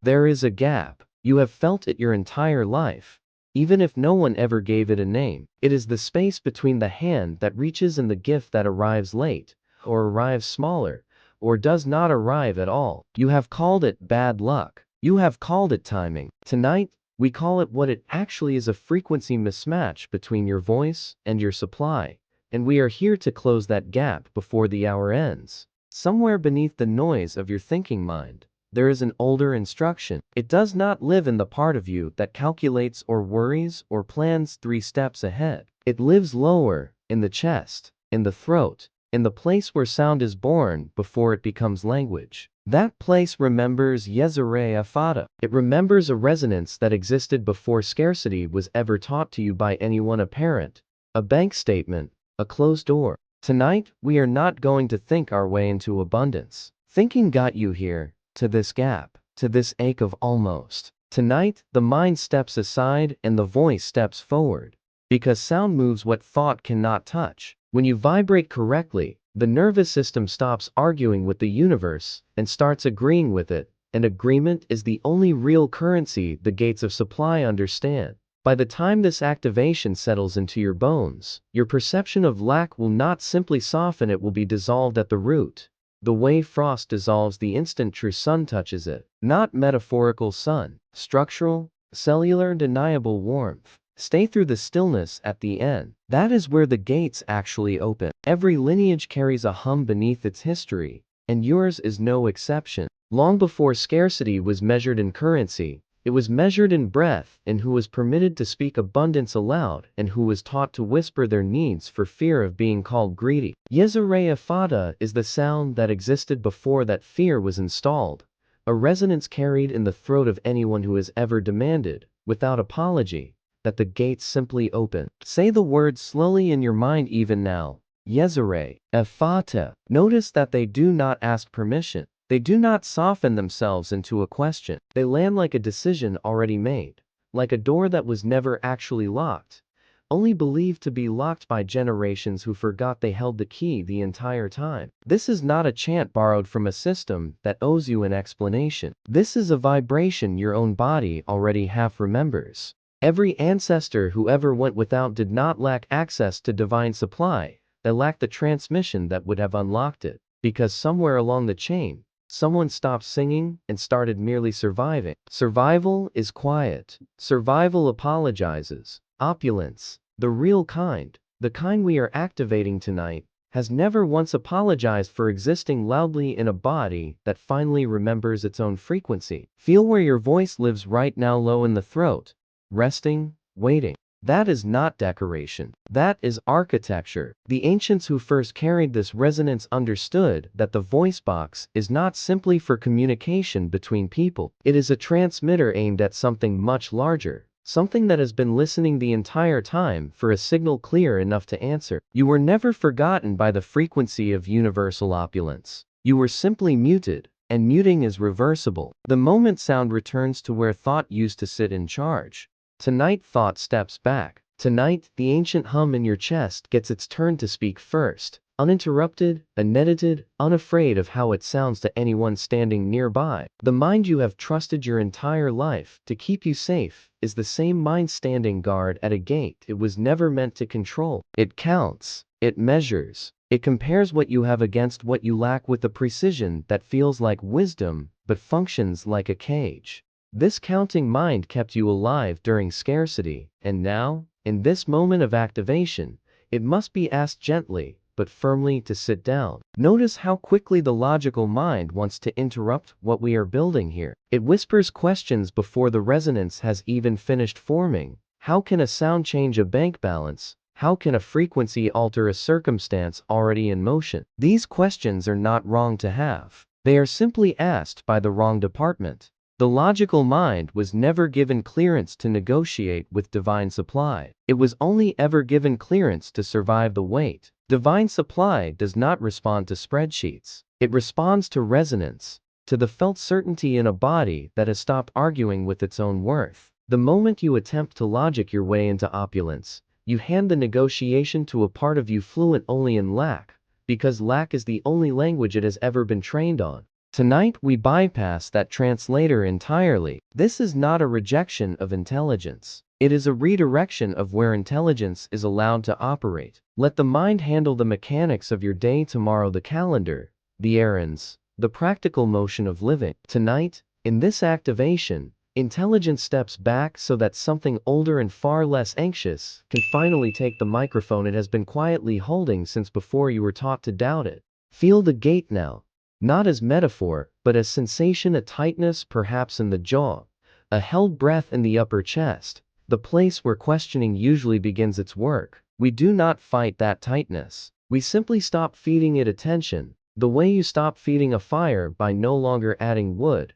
There is a gap. You have felt it your entire life. Even if no one ever gave it a name, it is the space between the hand that reaches and the gift that arrives late, or arrives smaller, or does not arrive at all. You have called it bad luck. You have called it timing. Tonight, we call it what it actually is, a frequency mismatch between your voice and your supply, and we are here to close that gap before the hour ends. Somewhere beneath the noise of your thinking mind, there is an older instruction. It does not live in the part of you that calculates or worries or plans 3 steps ahead. It lives lower, in the chest, in the throat, in the place where sound is born before it becomes language. That place remembers Yeseraye Effata. It remembers a resonance that existed before scarcity was ever taught to you by anyone, a parent, a bank statement, a closed door. Tonight, we are not going to think our way into abundance. Thinking got you here, to this gap, to this ache of almost. Tonight, the mind steps aside and the voice steps forward. Because sound moves what thought cannot touch. When you vibrate correctly, the nervous system stops arguing with the universe and starts agreeing with it, and agreement is the only real currency the gates of supply understand. By the time this activation settles into your bones, your perception of lack will not simply soften, it will be dissolved at the root. The way frost dissolves the instant true sun touches it. Not metaphorical sun, structural, cellular, undeniable warmth. Stay through the stillness at the end. That is where the gates actually open. Every lineage carries a hum beneath its history, and yours is no exception. Long before scarcity was measured in currency, it was measured in breath, in who was permitted to speak abundance aloud and who was taught to whisper their needs for fear of being called greedy. Yeseraye Effata is the sound that existed before that fear was installed, a resonance carried in the throat of anyone who has ever demanded, without apology, that the gates simply open. Say the words slowly in your mind even now. Yeseraye Effata. Notice that they do not ask permission. They do not soften themselves into a question. They land like a decision already made, like a door that was never actually locked, only believed to be locked by generations who forgot they held the key the entire time. This is not a chant borrowed from a system that owes you an explanation. This is a vibration your own body already half remembers. Every ancestor who ever went without did not lack access to divine supply, they lacked the transmission that would have unlocked it, because somewhere along the chain, someone stopped singing and started merely surviving. Survival is quiet. Survival apologizes. Opulence, the real kind, the kind we are activating tonight, has never once apologized for existing loudly in a body that finally remembers its own frequency. Feel where your voice lives right now, low in the throat, resting, waiting. That is not decoration. That is architecture. The ancients who first carried this resonance understood that the voice box is not simply for communication between people. It is a transmitter aimed at something much larger, something that has been listening the entire time for a signal clear enough to answer. You were never forgotten by the frequency of universal opulence. You were simply muted, and muting is reversible. The moment sound returns to where thought used to sit in charge, tonight thought steps back. Tonight, the ancient hum in your chest gets its turn to speak first, uninterrupted, unedited, unafraid of how it sounds to anyone standing nearby. The mind you have trusted your entire life to keep you safe is the same mind standing guard at a gate it was never meant to control. It counts, it measures, it compares what you have against what you lack with a precision that feels like wisdom but functions like a cage. This counting mind kept you alive during scarcity, and now, in this moment of activation, it must be asked gently, but firmly, to sit down. Notice how quickly the logical mind wants to interrupt what we are building here. It whispers questions before the resonance has even finished forming. How can a sound change a bank balance? How can a frequency alter a circumstance already in motion? These questions are not wrong to have. They are simply asked by the wrong department. The logical mind was never given clearance to negotiate with divine supply. It was only ever given clearance to survive the wait. Divine supply does not respond to spreadsheets. It responds to resonance, to the felt certainty in a body that has stopped arguing with its own worth. The moment you attempt to logic your way into opulence, you hand the negotiation to a part of you fluent only in lack, because lack is the only language it has ever been trained on. Tonight we bypass that translator entirely. This is not a rejection of intelligence. It is a redirection of where intelligence is allowed to operate. Let the mind handle the mechanics of your day tomorrow, the calendar, the errands, the practical motion of living. Tonight, in this activation, intelligence steps back so that something older and far less anxious can finally take the microphone it has been quietly holding since before you were taught to doubt it. Feel the gate now. Not as metaphor, but as sensation, a tightness perhaps in the jaw, a held breath in the upper chest, the place where questioning usually begins its work. We do not fight that tightness. We simply stop feeding it attention, the way you stop feeding a fire by no longer adding wood,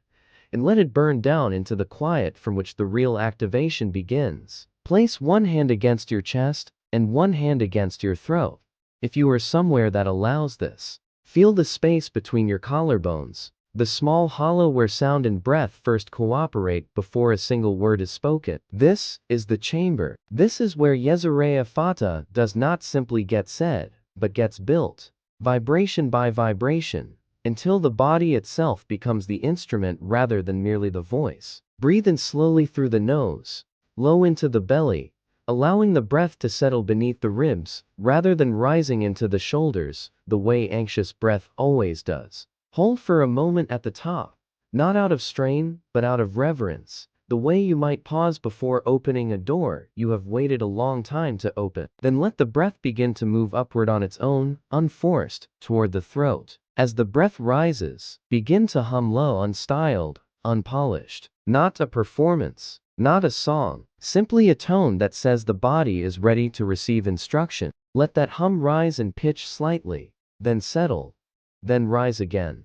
and let it burn down into the quiet from which the real activation begins. Place one hand against your chest and one hand against your throat. If you are somewhere that allows this, feel the space between your collarbones, the small hollow where sound and breath first cooperate before a single word is spoken. This is the chamber. This is where Yeseraye Effata does not simply get said, but gets built, vibration by vibration, until the body itself becomes the instrument rather than merely the voice. Breathe in slowly through the nose, low into the belly, allowing the breath to settle beneath the ribs rather than rising into the shoulders, the way anxious breath always does. Hold for a moment at the top, not out of strain, but out of reverence, the way you might pause before opening a door you have waited a long time to open. Then let the breath begin to move upward on its own, unforced, toward the throat. As the breath rises, begin to hum low, unstyled, unpolished. Not a performance, not a song, simply a tone that says the body is ready to receive instruction. Let that hum rise and pitch slightly, then settle, then rise again.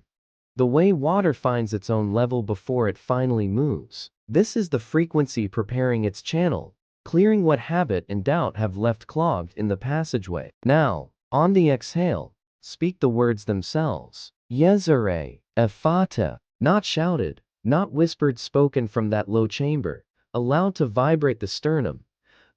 The way water finds its own level before it finally moves. This is the frequency preparing its channel, clearing what habit and doubt have left clogged in the passageway. Now, on the exhale, speak the words themselves. Yeseraye Effata. Not shouted, not whispered, spoken from that low chamber, allowed to vibrate the sternum,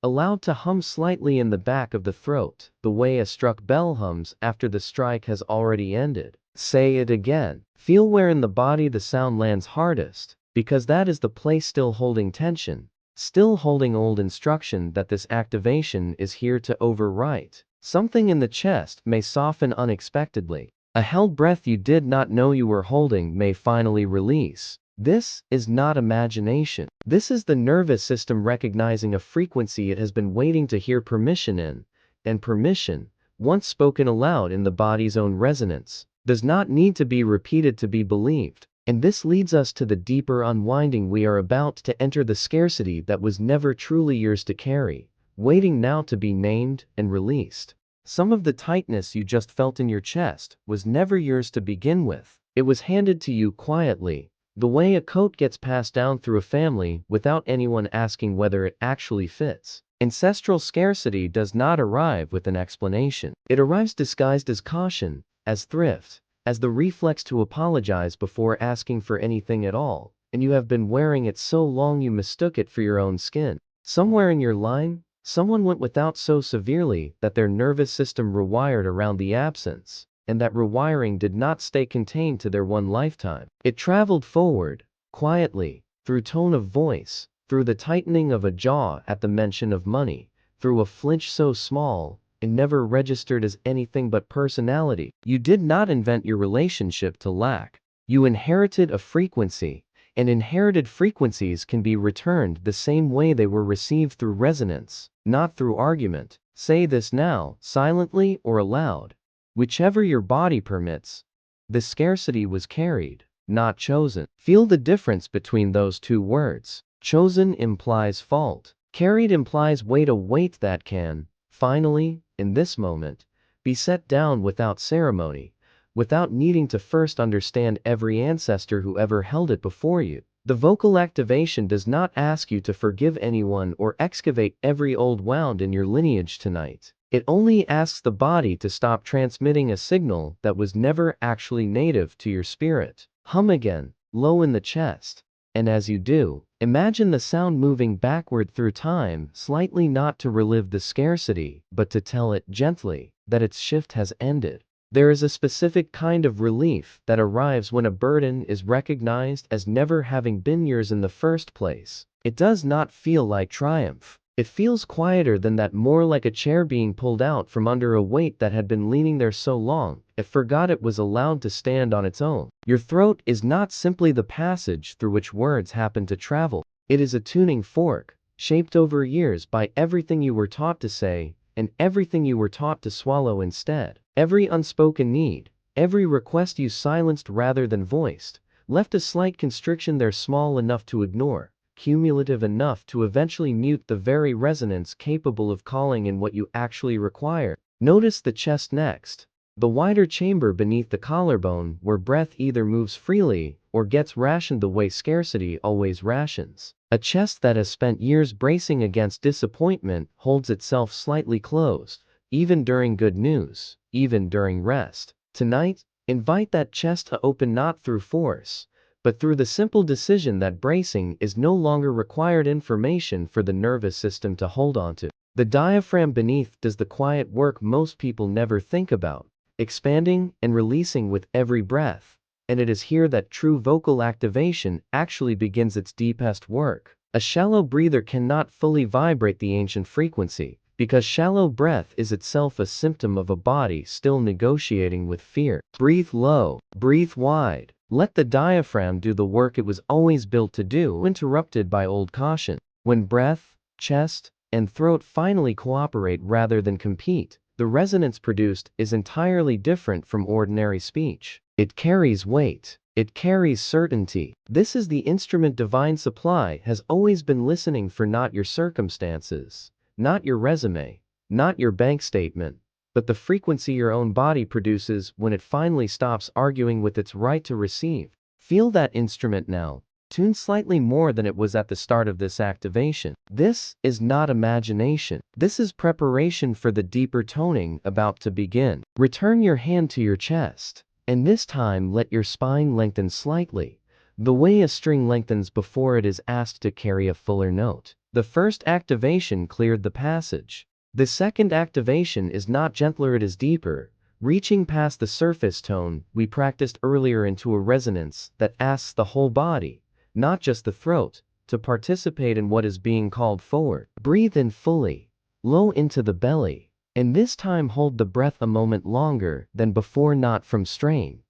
allowed to hum slightly in the back of the throat, the way a struck bell hums after the strike has already ended. Say it again. Feel where in the body the sound lands hardest, because that is the place still holding tension, still holding old instruction that this activation is here to overwrite. Something in the chest may soften unexpectedly. A held breath you did not know you were holding may finally release. This is not imagination. This is the nervous system recognizing a frequency it has been waiting to hear permission in, and permission, once spoken aloud in the body's own resonance, does not need to be repeated to be believed. And this leads us to the deeper unwinding. We are about to enter the scarcity that was never truly yours to carry, waiting now to be named and released. Some of the tightness you just felt in your chest was never yours to begin with. It was handed to you quietly, the way a coat gets passed down through a family without anyone asking whether it actually fits. Ancestral scarcity does not arrive with an explanation. It arrives disguised as caution, as thrift, as the reflex to apologize before asking for anything at all, and you have been wearing it so long you mistook it for your own skin. Somewhere in your line, someone went without so severely that their nervous system rewired around the absence, and that rewiring did not stay contained to their one lifetime. It traveled forward, quietly, through tone of voice, through the tightening of a jaw at the mention of money, through a flinch so small, it never registered as anything but personality. You did not invent your relationship to lack. You inherited a frequency, and inherited frequencies can be returned the same way they were received, through resonance, not through argument. Say this now, silently or aloud, whichever your body permits. The scarcity was carried, not chosen. Feel the difference between those two words. Chosen implies fault. Carried implies weight, a weight that can, finally, in this moment, be set down without ceremony, without needing to first understand every ancestor who ever held it before you. The vocal activation does not ask you to forgive anyone or excavate every old wound in your lineage tonight. It only asks the body to stop transmitting a signal that was never actually native to your spirit. Hum again, low in the chest. And as you do, imagine the sound moving backward through time, slightly, not to relive the scarcity, but to tell it gently that its shift has ended. There is a specific kind of relief that arrives when a burden is recognized as never having been yours in the first place. It does not feel like triumph. It feels quieter than that, more like a chair being pulled out from under a weight that had been leaning there so long, it forgot it was allowed to stand on its own. Your throat is not simply the passage through which words happen to travel. It is a tuning fork, shaped over years by everything you were taught to say, and everything you were taught to swallow instead. Every unspoken need, every request you silenced rather than voiced, left a slight constriction there, small enough to ignore, cumulative enough to eventually mute the very resonance capable of calling in what you actually require. Notice the chest next. The wider chamber beneath the collarbone, where breath either moves freely or gets rationed the way scarcity always rations. A chest that has spent years bracing against disappointment holds itself slightly closed, even during good news, even during rest. Tonight, invite that chest to open, not through force, but through the simple decision that bracing is no longer required information for the nervous system to hold on to. The diaphragm beneath does the quiet work most people never think about, expanding and releasing with every breath, and it is here that true vocal activation actually begins its deepest work. A shallow breather cannot fully vibrate the ancient frequency, because shallow breath is itself a symptom of a body still negotiating with fear. Breathe low, breathe wide. Let the diaphragm do the work it was always built to do, interrupted by old caution. When breath, chest, and throat finally cooperate rather than compete, the resonance produced is entirely different from ordinary speech. It carries weight. It carries certainty. This is the instrument divine supply has always been listening for, not your circumstances, not your resume, not your bank statement, but the frequency your own body produces when it finally stops arguing with its right to receive. Feel that instrument now, tuned slightly more than it was at the start of this activation. This is not imagination. This is preparation for the deeper toning about to begin. Return your hand to your chest, and this time let your spine lengthen slightly, the way a string lengthens before it is asked to carry a fuller note. The first activation cleared the passage. The second activation is not gentler, it is deeper, reaching past the surface tone we practiced earlier into a resonance that asks the whole body, not just the throat, to participate in what is being called forward. Breathe in fully, low into the belly, and this time hold the breath a moment longer than before, not from strain,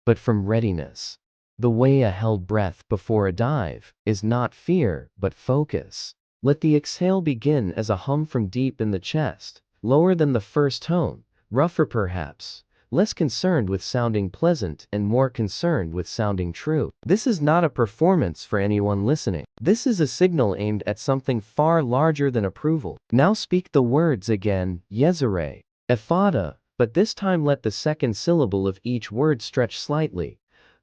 but from readiness. The way a held breath before a dive is not fear, but focus. Let the exhale begin as a hum from deep in the chest, lower than the first tone, rougher perhaps, less concerned with sounding pleasant and more concerned with sounding true. This is not a performance for anyone listening. This is a signal aimed at something far larger than approval. Now speak the words again, Yeseraye Effata, but this time let the second syllable of each word stretch slightly.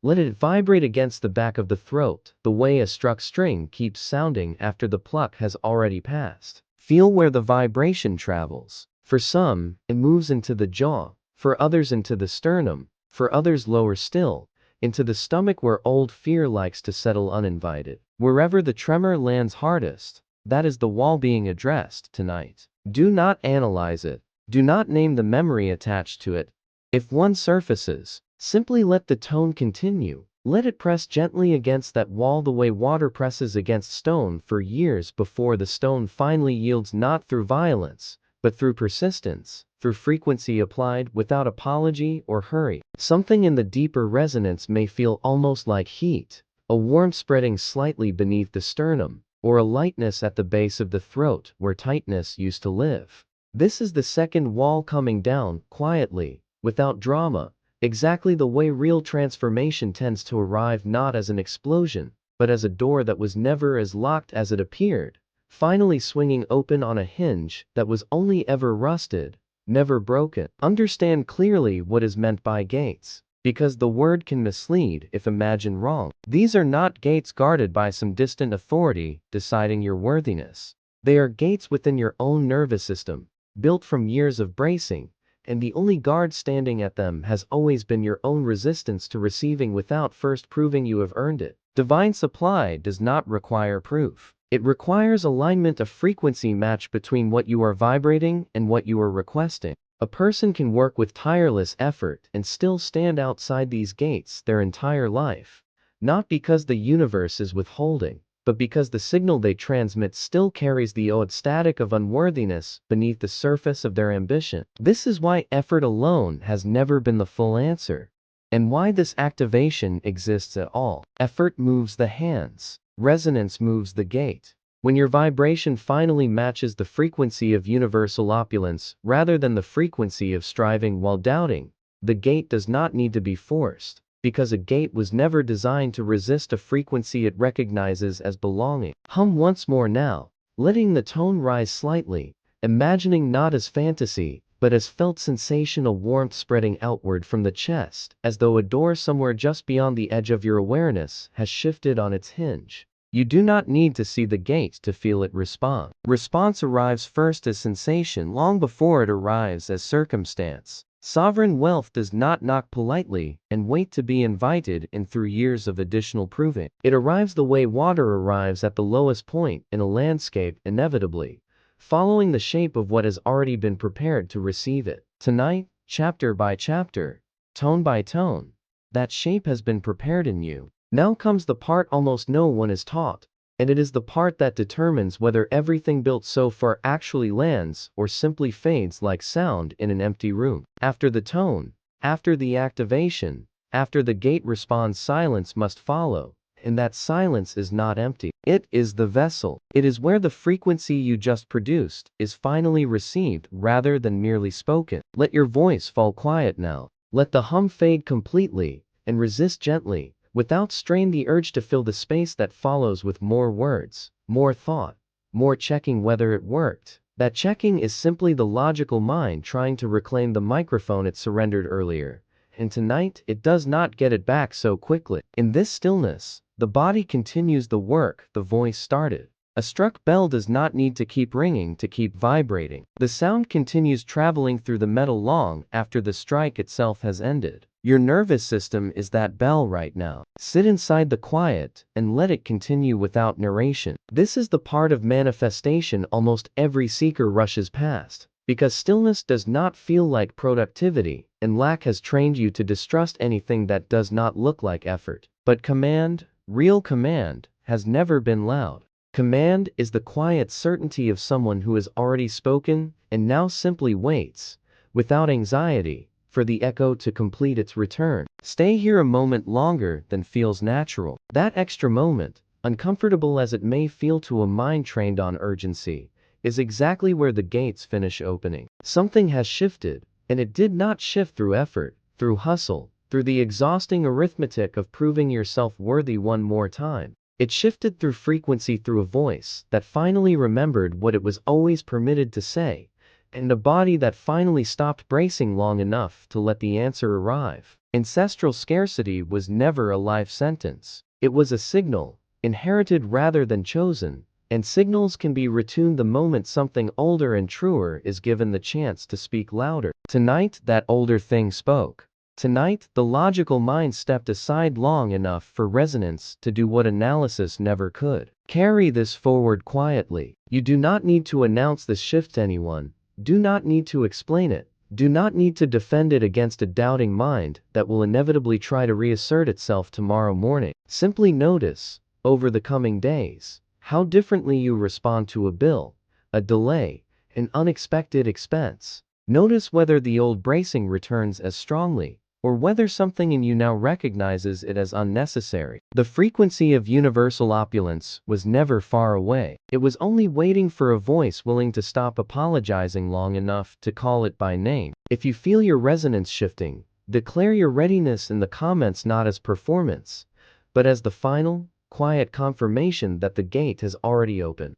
Let it vibrate against the back of the throat, the way a struck string keeps sounding after the pluck has already passed. Feel where the vibration travels. For some, it moves into the jaw, for others into the sternum, for others lower still, into the stomach where old fear likes to settle uninvited. Wherever the tremor lands hardest, that is the wall being addressed tonight. Do not analyze it. Do not name the memory attached to it. If one surfaces, simply let the tone continue. Let it press gently against that wall the way water presses against stone for years before the stone finally yields, not through violence, but through persistence, through frequency applied without apology or hurry. Something in the deeper resonance may feel almost like heat, a warmth spreading slightly beneath the sternum, or a lightness at the base of the throat where tightness used to live. This is the second wall coming down, quietly, without drama, exactly the way real transformation tends to arrive, not as an explosion, but as a door that was never as locked as it appeared, finally swinging open on a hinge that was only ever rusted, never broken. Understand clearly what is meant by gates, because the word can mislead if imagined wrong. These are not gates guarded by some distant authority deciding your worthiness. They are gates within your own nervous system, built from years of bracing, and the only guard standing at them has always been your own resistance to receiving without first proving you have earned it. Divine supply does not require proof. It requires alignment, a frequency match between what you are vibrating and what you are requesting. A person can work with tireless effort and still stand outside these gates their entire life. Not because the universe is withholding, but because the signal they transmit still carries the old static of unworthiness beneath the surface of their ambition. This is why effort alone has never been the full answer, and why this activation exists at all. Effort moves the hands. Resonance moves the gate. When your vibration finally matches the frequency of universal opulence rather than the frequency of striving while doubting, the gate does not need to be forced, because a gate was never designed to resist a frequency it recognizes as belonging. Hum once more now, letting the tone rise slightly, imagining not as fantasy, but as felt sensation, a warmth spreading outward from the chest, as though a door somewhere just beyond the edge of your awareness has shifted on its hinge. You do not need to see the gate to feel it respond. Response arrives first as sensation long before it arrives as circumstance. Sovereign wealth does not knock politely and wait to be invited in through years of additional proving. It arrives the way water arrives at the lowest point in a landscape, inevitably, following the shape of what has already been prepared to receive it. Tonight, chapter by chapter, tone by tone, that shape has been prepared in you. Now comes the part almost no one is taught, and it is the part that determines whether everything built so far actually lands or simply fades like sound in an empty room. After the tone, after the activation, after the gate responds, silence must follow, and that silence is not empty. It is the vessel. It is where the frequency you just produced is finally received rather than merely spoken. Let your voice fall quiet now. Let the hum fade completely, and resist gently, without strain, the urge to fill the space that follows with more words, more thought, more checking whether it worked. That checking is simply the logical mind trying to reclaim the microphone it surrendered earlier, and tonight it does not get it back so quickly. In this stillness, the body continues the work the voice started. A struck bell does not need to keep ringing to keep vibrating. The sound continues traveling through the metal long after the strike itself has ended. Your nervous system is that bell right now. Sit inside the quiet and let it continue without narration. This is the part of manifestation almost every seeker rushes past, because stillness does not feel like productivity, and lack has trained you to distrust anything that does not look like effort. But command, real command, has never been loud. Command is the quiet certainty of someone who has already spoken and now simply waits, without anxiety, for the echo to complete its return. Stay here a moment longer than feels natural. That extra moment, uncomfortable as it may feel to a mind trained on urgency, is exactly where the gates finish opening. Something has shifted, and it did not shift through effort, through hustle, through the exhausting arithmetic of proving yourself worthy one more time. It shifted through frequency, through a voice that finally remembered what it was always permitted to say, and a body that finally stopped bracing long enough to let the answer arrive. Ancestral scarcity was never a life sentence. It was a signal, inherited rather than chosen, and signals can be retuned the moment something older and truer is given the chance to speak louder. Tonight, that older thing spoke. Tonight, the logical mind stepped aside long enough for resonance to do what analysis never could. Carry this forward quietly. You do not need to announce this shift to anyone. Do not need to explain it. Do not need to defend it against a doubting mind that will inevitably try to reassert itself tomorrow morning. Simply notice, over the coming days, how differently you respond to a bill, a delay, an unexpected expense. Notice whether the old bracing returns as strongly, or whether something in you now recognizes it as unnecessary. The frequency of universal opulence was never far away. It was only waiting for a voice willing to stop apologizing long enough to call it by name. If you feel your resonance shifting, declare your readiness in the comments, not as performance, but as the final, quiet confirmation that the gate has already opened.